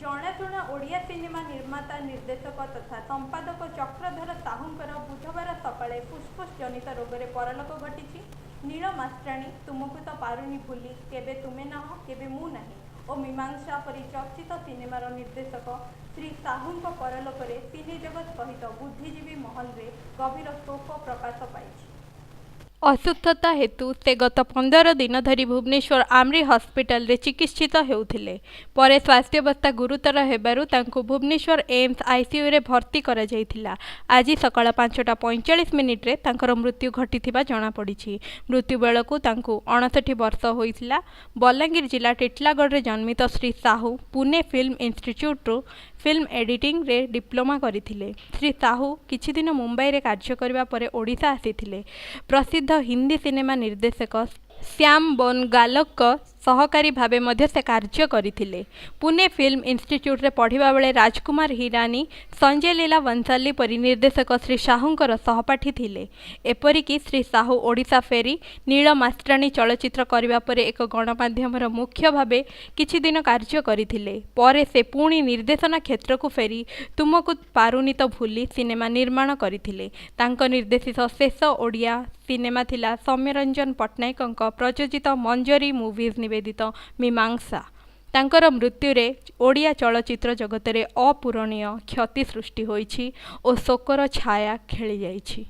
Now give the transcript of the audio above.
जनाशुना Odia cinema निर्माता निर्देशक तथा संपादक चक्रधर साहूंकर बुधवार सकाळे फुसफुस जनित रोगरे परलोक घटी। नील मास्ट्राणी तुमको तो पारुनी भूली केबे तुमे नाह केबे मु नाही और मीमांसा परी चर्चित सिनेमार निर्देशक श्री साहूंक परलोकरे सिने जगत सहित बुद्धिजीवी महल रे गभीर शोक प्रकाश पाइछि। असुस्थता हेतु से गत 15 दिन धरी भुवनेश्वर आमरी हॉस्पिटल रे चिकित्सित हेउथिले। परे स्वास्थ्यावस्था गुरुतर हेबारु तांको भुवनेश्वर एम्स आईसीयू रे भर्ती करा जायथिला। आज सकाळ 5:45 मिनिट रे तांकर मृत्यु घटिथिबा जणा पड़िछि। मृत्यु बेलकु तांको 59 वर्ष होइथिला। बलांगीर जिला टिटलागढ़ रे जन्मित श्री साहू पुणे फिल्म इंस्टीट्यूट रो फिल्म एडिटिंग रे डिप्लोमा करिथिले। श्री साहू किछि दिन मुंबई रे कार्य करबा परे ओडिशा आसीथिले। प्रसिद्ध हिंदी सिनेमा निर्देशक श्याम बनगालक सहकारी भावे मध्य से कार्य करथिले। पुणे फिल्म इंस्टीट्यूट रे पढ़िबा बेले राजकुमार हिरानी संजय लीला बंसाली परी निर्देशक श्री साहूंकर सहपाठी थिले। एपरिकी श्री साहू ओडिशा फेरी नील मास्ट्राणी चलचित्र करबा परे एक गणमाध्यमर मुख्य भावे किछि दिन कार्य करथिले। परे से पुणी निर्देशना क्षेत्र को फेरी तुमको पारुनी तो भूली सिनेमा निर्माण करथिले। तांक निर्देशित शेष ओडिया सिनेमा थिला सौम्यरंजन पट्टनायक प्रयोजित मंजरी मूवीज निवेदित मीमांसा। तांकर मृत्यु रे ओडिया चलचित्र जगत रे अपूरणीय क्षति सृष्टि होइछि और शोकर छाया खेली जाइछि।